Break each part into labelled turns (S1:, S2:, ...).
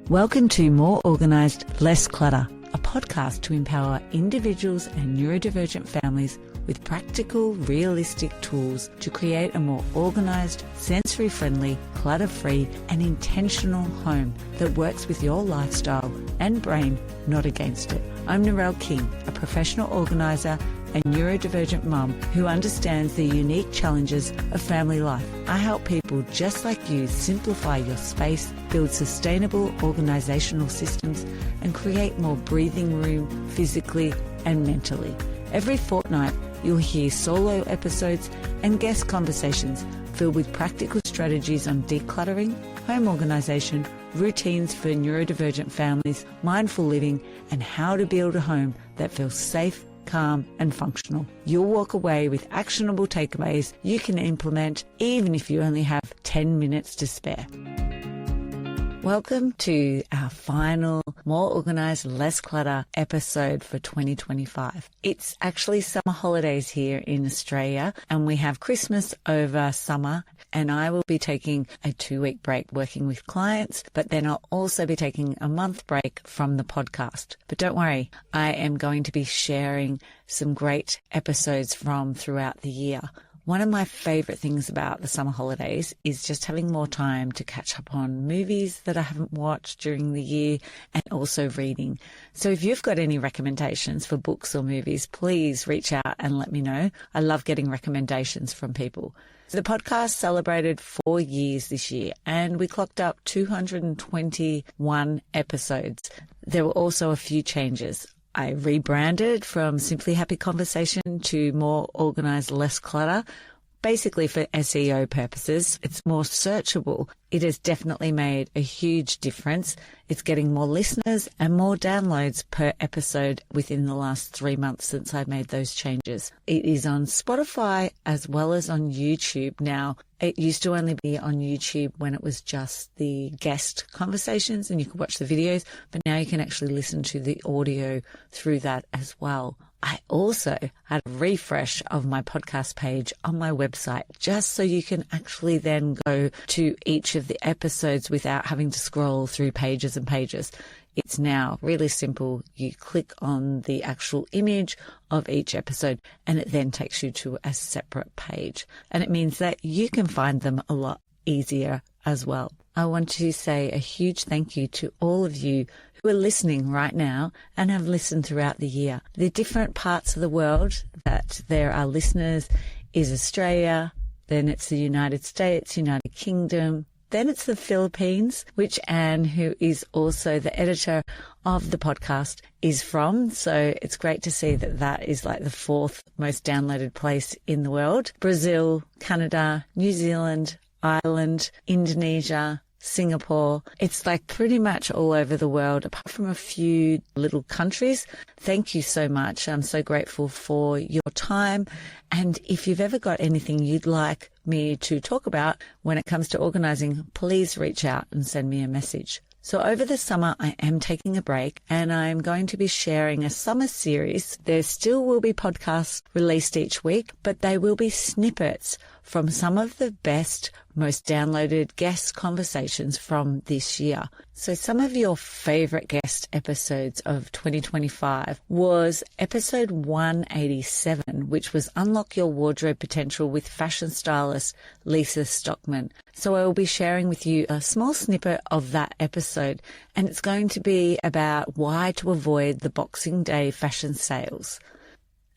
S1: Welcome to More Organised Less Clutter, a podcast to empower individuals and neurodivergent families with practical, realistic tools to create a more organised, sensory-friendly, clutter-free and intentional home that works with your lifestyle and brain, not against it. I'm Narelle King, a professional organiser and neurodivergent mum who understands the unique challenges of family life. I help people just like you simplify your space, build sustainable organisational systems, and create more breathing room physically and mentally. Every fortnight, you'll hear solo episodes and guest conversations filled with practical strategies on decluttering, home organisation, routines for neurodivergent families, mindful living, and how to build a home that feels safe, calm and functional. You'll walk away with actionable takeaways you can implement even if you only have 10 minutes to spare. Welcome to our final More Organised, Less Clutter episode for 2025. It's actually summer holidays here in Australia and we have Christmas over summer, and I will be taking a 2-week break working with clients, but then I'll also be taking a month break from the podcast. But don't worry, I am going to be sharing some great episodes from throughout the year. One of my favourite things about the summer holidays is just having more time to catch up on movies that I haven't watched during the year and also reading. So if you've got any recommendations for books or movies, please reach out and let me know. I love getting recommendations from people. So the podcast celebrated 4 years this year and we clocked up 221 episodes. There were also a few changes. I rebranded from Simply Happy Conversation to More Organised Less Clutter, basically for SEO purposes. It's more searchable. It has definitely made a huge difference. It's getting more listeners and more downloads per episode within the last 3 months since I made those changes. It is on Spotify as well as on YouTube now. It used to only be on YouTube when it was just the guest conversations and you could watch the videos, but now you can actually listen to the audio through that as well. I also had a refresh of my podcast page on my website just so you can actually then go to each of the episodes without having to scroll through pages and pages. It's now really simple. You click on the actual image of each episode and it then takes you to a separate page. And it means that you can find them a lot easier as well. I want to say a huge thank you to all of you who are listening right now and have listened throughout the year. The different parts of the world that there are listeners is Australia, then it's the United States, United Kingdom, then it's the Philippines, which Anne, who is also the editor of the podcast, is from. So it's great to see that that is like the 4th most downloaded place in the world. Brazil, Canada, New Zealand, Ireland, Indonesia, Singapore. It's like pretty much all over the world, apart from a few little countries. Thank you so much. I'm so grateful for your time. And if you've ever got anything you'd like me to talk about when it comes to organising, please reach out and send me a message. So over the summer, I am taking a break and I'm going to be sharing a summer series. There still will be podcasts released each week, but they will be snippets from some of the best, most downloaded guest conversations from this year. So some of your favourite guest episodes of 2025 was episode 187, which was Unlock Your Wardrobe Potential with fashion stylist Lisa Stockman. So I will be sharing with you a small snippet of that episode, and it's going to be about why to avoid the Boxing Day fashion sales.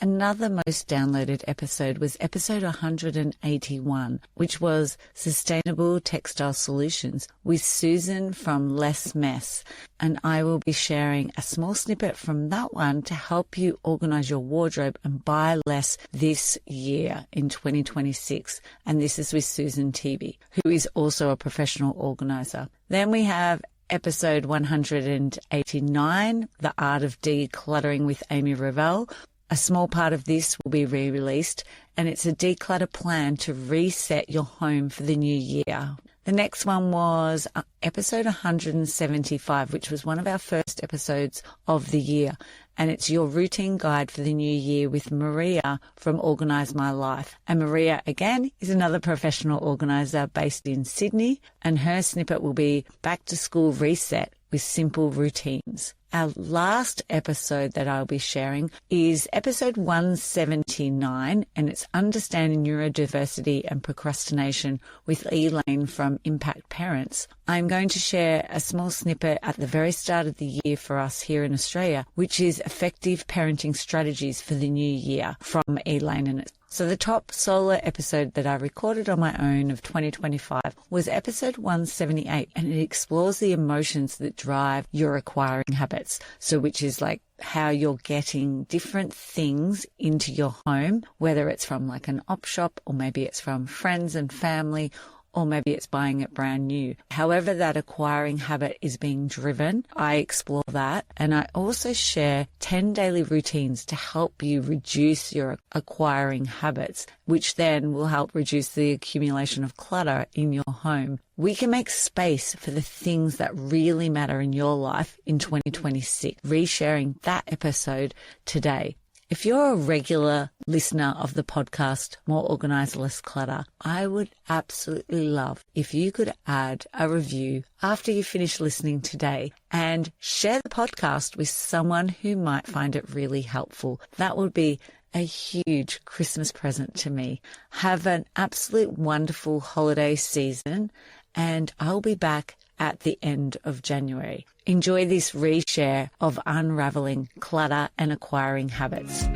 S1: Another most downloaded episode was episode 181, which was Sustainable Textile Solutions with Susanne from Less Mess. And I will be sharing a small snippet from that one to help you organise your wardrobe and buy less this year in 2026. And this is with Susanne Tebe, who is also a professional organiser. Then we have episode 189, The Art of Decluttering with Amy Revell. A small part of this will be re-released, and it's a declutter plan to reset your home for the new year. The next one was episode 175, which was one of our first episodes of the year. And it's your routine guide for the new year with Maria from Organise My Life. And Maria, again, is another professional organiser based in Sydney. And her snippet will be Back to School Reset with simple routines. Our last episode that I'll be sharing is episode 179, and it's Understanding Neurodiversity and Procrastination with Elaine from Impact Parents. I'm going to share a small snippet at the very start of the year for us here in Australia, which is Effective Parenting Strategies for the New Year from Elaine. And so the top solo episode that I recorded on my own of 2025 was episode 178, and it explores the emotions that drive your acquiring habits. So which is like how you're getting different things into your home, whether it's from like an op shop, or maybe it's from friends and family, or maybe it's buying it brand new. However that acquiring habit is being driven, I explore that. And I also share 10 daily routines to help you reduce your acquiring habits, which then will help reduce the accumulation of clutter in your home. We can make space for the things that really matter in your life in 2026. Resharing that episode today. If you're a regular listener of the podcast, More Organised Less Clutter, I would absolutely love if you could add a review after you finish listening today and share the podcast with someone who might find it really helpful. That would be a huge Christmas present to me. Have an absolute wonderful holiday season, and I'll be back at the end of January. Enjoy this reshare of unraveling clutter and acquiring habits.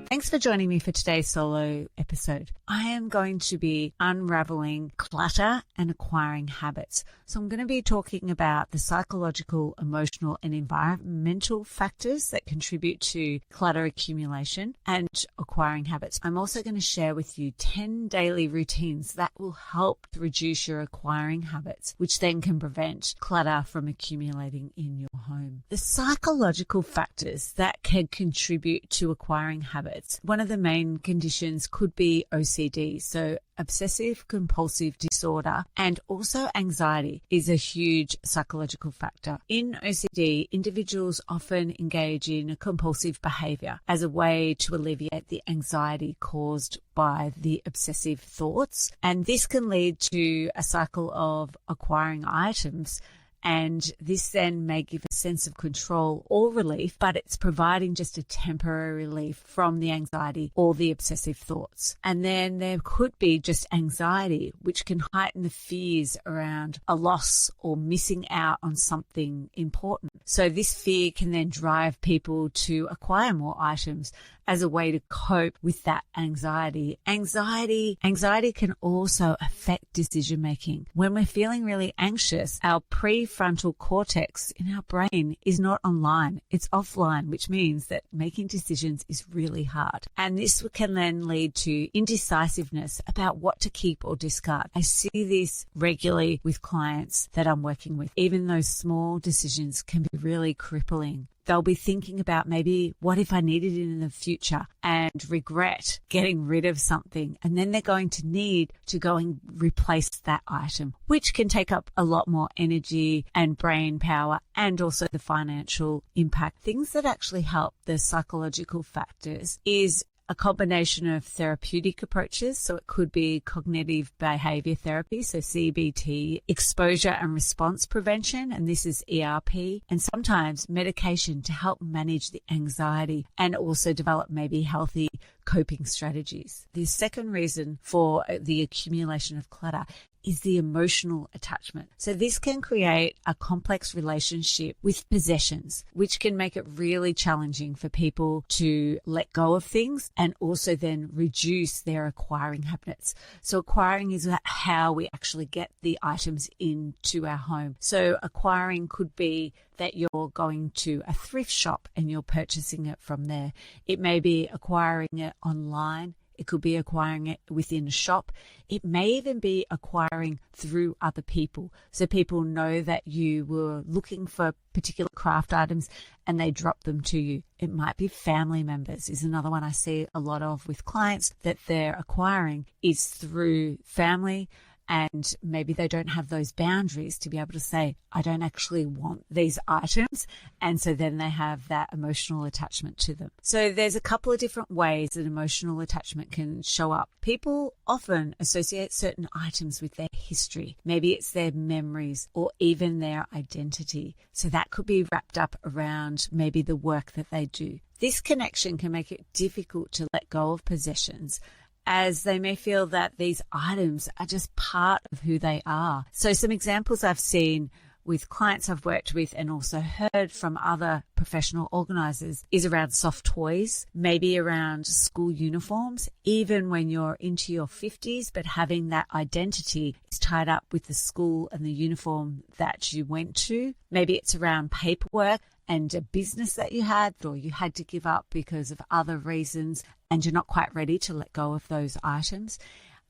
S1: Thanks for joining me for today's solo episode. I am going to be unraveling clutter and acquiring habits. So I'm going to be talking about the psychological, emotional, and environmental factors that contribute to clutter accumulation and acquiring habits. I'm also going to share with you 10 daily routines that will help reduce your acquiring habits, which then can prevent clutter from accumulating in your home. The psychological factors that can contribute to acquiring habits. One of the main conditions could be OCD, so obsessive compulsive disorder, and also anxiety is a huge psychological factor. In OCD, individuals often engage in a compulsive behavior as a way to alleviate the anxiety caused by the obsessive thoughts, and this can lead to a cycle of acquiring items. And this then may give a sense of control or relief, but it's providing just a temporary relief from the anxiety or the obsessive thoughts. And then there could be just anxiety, which can heighten the fears around a loss or missing out on something important. So this fear can then drive people to acquire more items as a way to cope with that anxiety. Anxiety can also affect decision making. When we're feeling really anxious, our prefrontal cortex in our brain is not online, it's offline, which means that making decisions is really hard. And this can then lead to indecisiveness about what to keep or discard. I see this regularly with clients that I'm working with. Even those small decisions can be really crippling. They'll be thinking about maybe what if I needed it in the future and regret getting rid of something. And then they're going to need to go and replace that item, which can take up a lot more energy and brain power and also the financial impact. Things that actually help the psychological factors is a combination of therapeutic approaches. So it could be cognitive behavior therapy, so CBT, exposure and response prevention, and this is ERP, and sometimes medication to help manage the anxiety and also develop maybe healthy coping strategies. The second reason for the accumulation of clutter is the emotional attachment. So this can create a complex relationship with possessions, which can make it really challenging for people to let go of things and also then reduce their acquiring habits. So acquiring is how we actually get the items into our home. So acquiring could be that you're going to a thrift shop and you're purchasing it from there. It may be acquiring it online. It could be acquiring it within a shop. It may even be acquiring through other people. So people know that you were looking for particular craft items and they drop them to you. It might be family members is another one I see a lot of with clients that they're acquiring is through family. and maybe they don't have those boundaries to be able to say, I don't actually want these items. And so then they have that emotional attachment to them. So there's a couple of different ways that emotional attachment can show up. People often associate certain items with their history. Maybe it's their memories or even their identity. So that could be wrapped up around maybe the work that they do. This connection can make it difficult to let go of possessions, as they may feel that these items are just part of who they are. So some examples I've seen with clients I've worked with and also heard from other professional organisers is around soft toys, maybe around school uniforms, even when you're into your 50s, but having that identity is tied up with the school and the uniform that you went to. Maybe it's around paperwork and a business that you had or you had to give up because of other reasons and you're not quite ready to let go of those items.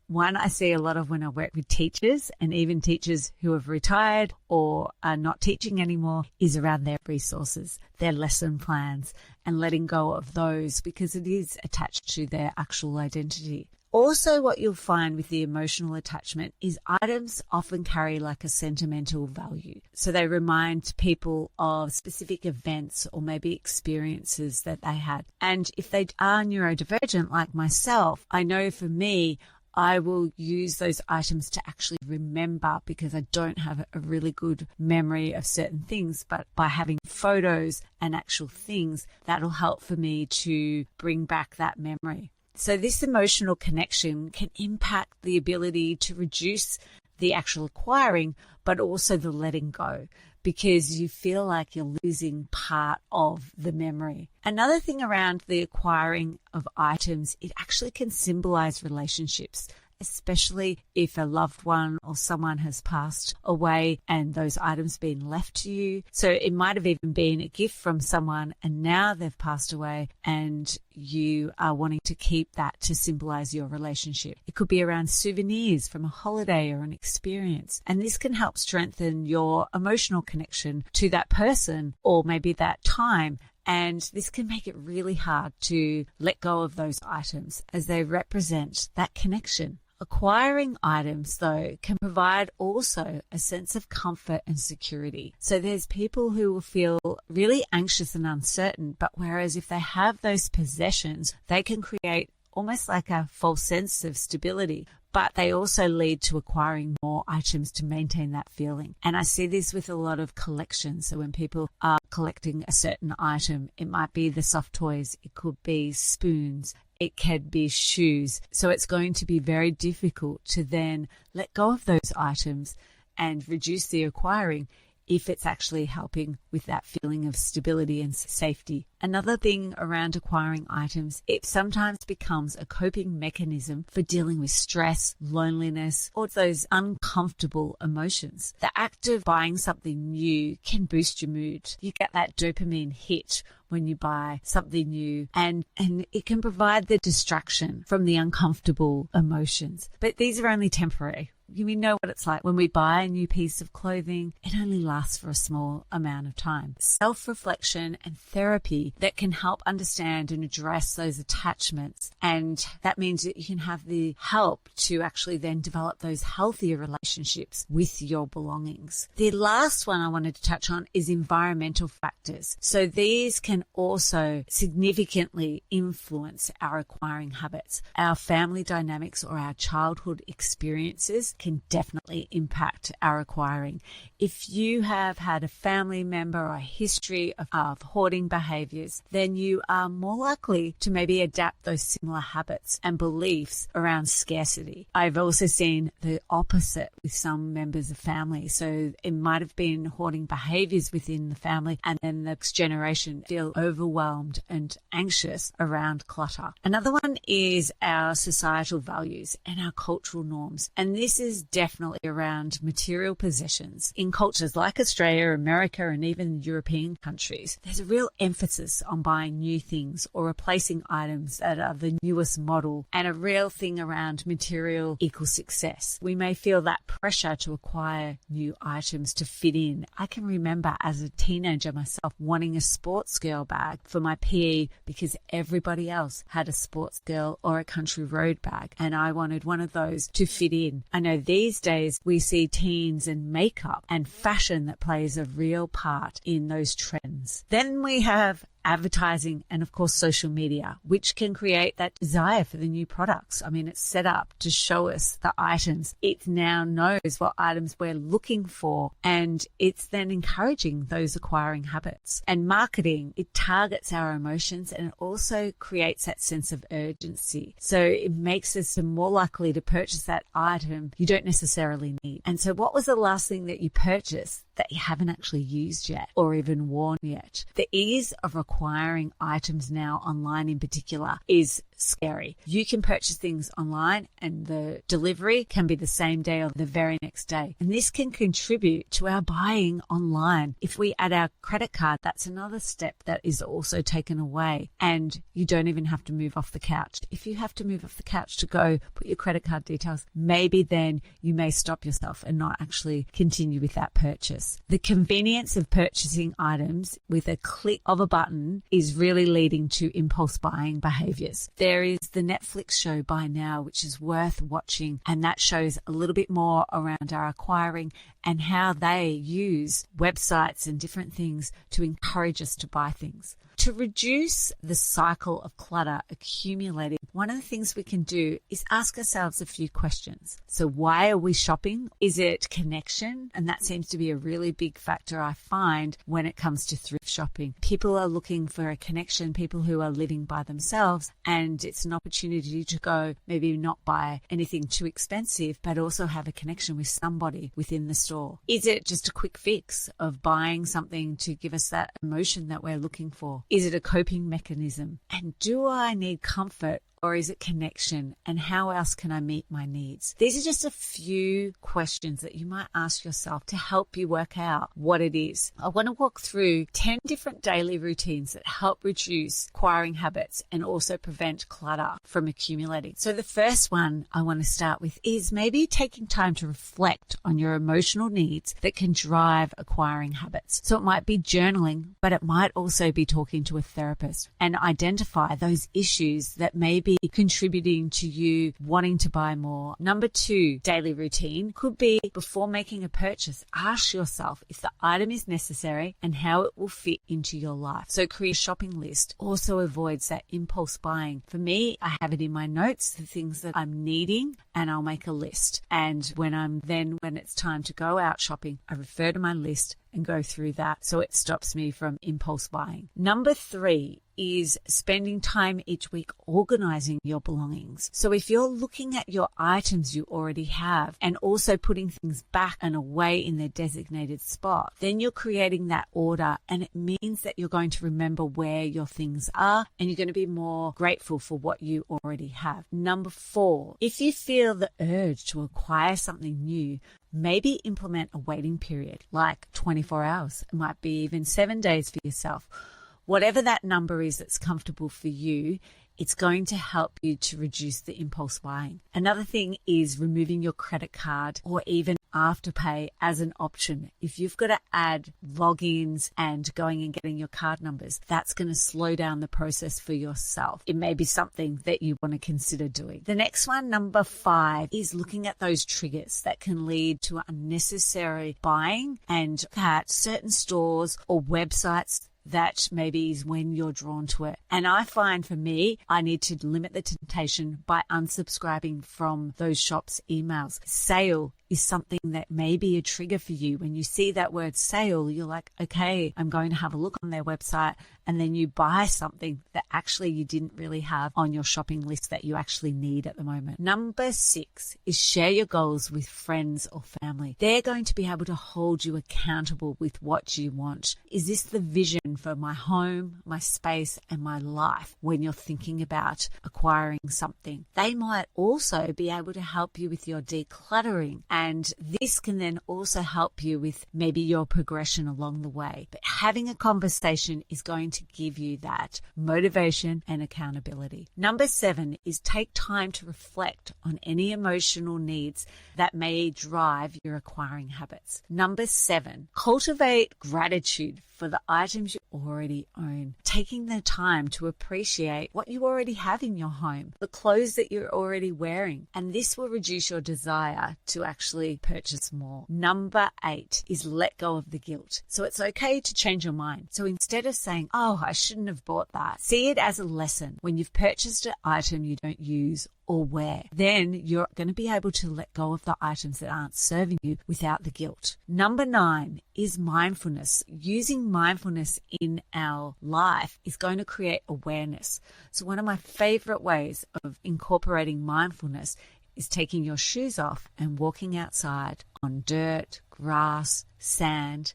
S1: One I see a lot of when I work with teachers and even teachers who have retired or are not teaching anymore is around their resources, their lesson plans, and letting go of those because it is attached to their actual identity. Also, what you'll find with the emotional attachment is items often carry like a sentimental value. So they remind people of specific events or maybe experiences that they had. And if they are neurodivergent like myself, I know for me, I will use those items to actually remember because I don't have a really good memory of certain things. But by having photos and actual things, that'll help for me to bring back that memory. So this emotional connection can impact the ability to reduce the actual acquiring, but also the letting go, because you feel like you're losing part of the memory. Another thing around the acquiring of items, it actually can symbolize relationships, especially if a loved one or someone has passed away and those items been left to you. So it might have even been a gift from someone and now they've passed away and you are wanting to keep that to symbolize your relationship. It could be around souvenirs from a holiday or an experience. And this can help strengthen your emotional connection to that person or maybe that time. And this can make it really hard to let go of those items as they represent that connection. Acquiring items, though, can provide also a sense of comfort and security. So there's people who will feel really anxious and uncertain, but whereas if they have those possessions, they can create almost like a false sense of stability. But they also lead to acquiring more items to maintain that feeling. And I see this with a lot of collections. So when people are collecting a certain item, it might be the soft toys, it could be spoons, it could be shoes. So it's going to be very difficult to then let go of those items and reduce the acquiring if it's actually helping with that feeling of stability and safety. Another thing around acquiring items, it sometimes becomes a coping mechanism for dealing with stress, loneliness, or those uncomfortable emotions. The act of buying something new can boost your mood. You get that dopamine hit when you buy something new, and it can provide the distraction from the uncomfortable emotions. But these are only temporary. We know what it's like when we buy a new piece of clothing. It only lasts for a small amount of time. Self-reflection and therapy that can help understand and address those attachments. And that means that you can have the help to actually then develop those healthier relationships with your belongings. The last one I wanted to touch on is environmental factors. So these can also significantly influence our acquiring habits. Our family dynamics or our childhood experiences can definitely impact our acquiring. If you have had a family member or a history of hoarding behaviors, then you are more likely to maybe adapt those similar habits and beliefs around scarcity. I've also seen the opposite with some members of family. So it might have been hoarding behaviors within the family, and then the next generation feel overwhelmed and anxious around clutter. Another one is our societal values and our cultural norms. And this is definitely around material possessions. In cultures like Australia, America, and even European countries, there's a real emphasis on buying new things or replacing items that are the newest model, and a real thing around material equals success. We may feel that pressure to acquire new items to fit in. I can remember as a teenager myself wanting a sports girl bag for my PE because everybody else had a sports girl or a country road bag, and I wanted one of those to fit in. I know these days we see teens and makeup and fashion that plays a real part in those trends. Then we have advertising and, of course, social media, which can create that desire for the new products. I mean, it's set up to show us the items. It now knows what items we're looking for, and it's then encouraging those acquiring habits. And marketing, it targets our emotions, and it also creates that sense of urgency. So it makes us more likely to purchase that item you don't necessarily need. And so what was the last thing that you purchased that you haven't actually used yet or even worn yet? The ease of acquiring items now online in particular is scary. You can purchase things online and the delivery can be the same day or the very next day. And this can contribute to our buying online. If we add our credit card, that's another step that is also taken away, and you don't even have to move off the couch. If you have to move off the couch to go put your credit card details, maybe then you may stop yourself and not actually continue with that purchase. The convenience of purchasing items with a click of a button is really leading to impulse buying behaviors. There is the Netflix show Buy Now, which is worth watching, and that shows a little bit more around our acquiring and how they use websites and different things to encourage us to buy things. To reduce the cycle of clutter accumulating, one of the things we can do is ask ourselves a few questions. So why are we shopping? Is it connection? And that seems to be a really big factor I find when it comes to thrift shopping. People are looking for a connection, people who are living by themselves, and it's an opportunity to go maybe not buy anything too expensive, but also have a connection with somebody within the store. Is it just a quick fix of buying something to give us that emotion that we're looking for? Is it a coping mechanism? And do I need comfort, or is it connection? And how else can I meet my needs? These are just a few questions that you might ask yourself to help you work out what it is. I want to walk through 10 different daily routines that help reduce acquiring habits and also prevent clutter from accumulating. So the first one I want to start with is maybe taking time to reflect on your emotional needs that can drive acquiring habits. So it might be journaling, but it might also be talking to a therapist and identify those issues that may be contributing to you wanting to buy more. Number 2, daily routine could be before making a purchase, ask yourself if the item is necessary and how it will fit into your life. So create a shopping list also avoids that impulse buying. For me, I have it in my notes, the things that I'm needing, and I'll make a list. And when it's time to go out shopping, I refer to my list and go through that so it stops me from impulse buying. Number 3 is spending time each week organizing your belongings. So if you're looking at your items you already have and also putting things back and away in their designated spot, then you're creating that order, and it means that you're going to remember where your things are and you're going to be more grateful for what you already have. Number 4, if you feel the urge to acquire something new, maybe implement a waiting period, like 24 hours. It might be even 7 days for yourself. Whatever that number is that's comfortable for you, it's going to help you to reduce the impulse buying. Another thing is removing your credit card or even Afterpay as an option. If you've got to add logins and going and getting your card numbers, that's going to slow down the process for yourself. It may be something that you want to consider doing. The next one, number 5, is looking at those triggers that can lead to unnecessary buying, and that certain stores or websites that maybe is when you're drawn to it. And I find for me, I need to limit the temptation by unsubscribing from those shops' emails. Sale is something that may be a trigger for you. When you see that word sale, you're like, okay, I'm going to have a look on their website, and then you buy something that actually you didn't really have on your shopping list that you actually need at the moment. Number 6 is share your goals with friends or family. They're going to be able to hold you accountable with what you want. Is this the vision for my home, my space, and my life when you're thinking about acquiring something? They might also be able to help you with your decluttering And this can then also help you with maybe your progression along the way. But having a conversation is going to give you that motivation and accountability. Number 7 is take time to reflect on any emotional needs that may drive your acquiring habits. Number 7, cultivate gratitude for the items you already own. Taking the time to appreciate what you already have in your home, the clothes that you're already wearing, and this will reduce your desire to actually purchase more. Number 8 is let go of the guilt. So it's okay to change your mind. So instead of saying, oh, I shouldn't have bought that, see it as a lesson. When you've purchased an item you don't use or wear, then you're going to be able to let go of the items that aren't serving you without the guilt. Number 9 is mindfulness. Using mindfulness in our life is going to create awareness. So one of my favorite ways of incorporating mindfulness is taking your shoes off and walking outside on dirt, grass, sand,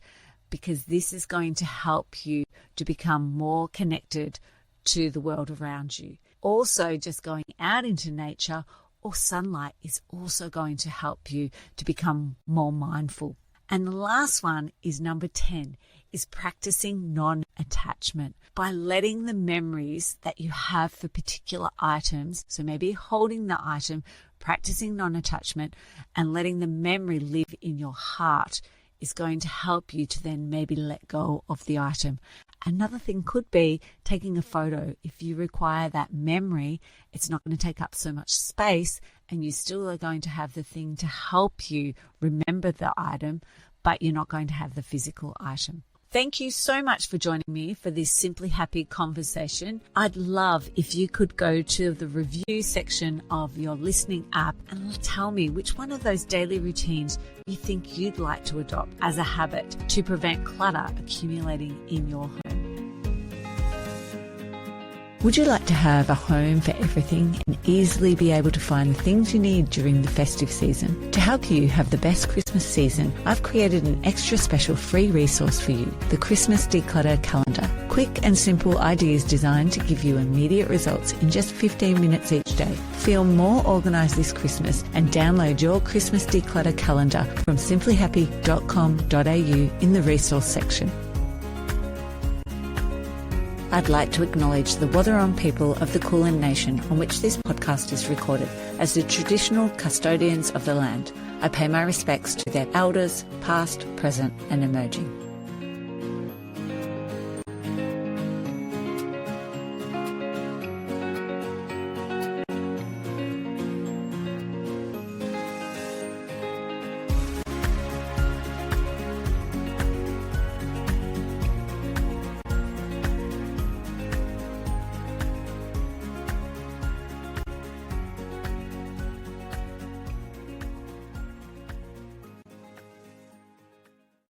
S1: because this is going to help you to become more connected to the world around you. Also, just going out into nature or sunlight is also going to help you to become more mindful. And the last one is number 10, is practicing non-attachment. By letting the memories that you have for particular items, so maybe holding the item, practicing non-attachment, and letting the memory live in your heart is going to help you to then maybe let go of the item. Another thing could be taking a photo. If you require that memory, it's not going to take up so much space and you still are going to have the thing to help you remember the item, but you're not going to have the physical item. Thank you so much for joining me for this Simply Happy conversation. I'd love if you could go to the review section of your listening app and tell me which one of those daily routines you think you'd like to adopt as a habit to prevent clutter accumulating in your home. Would you like to have a home for everything and easily be able to find the things you need during the festive season? To help you have the best Christmas season, I've created an extra special free resource for you, the Christmas Declutter Calendar. Quick and simple ideas designed to give you immediate results in just 15 minutes each day. Feel more organised this Christmas and download your Christmas Declutter Calendar from simplyhappy.com.au in the resource section. I'd like to acknowledge the Wathaurong people of the Kulin Nation on which this podcast is recorded as the traditional custodians of the land. I pay my respects to their elders, past, present and emerging.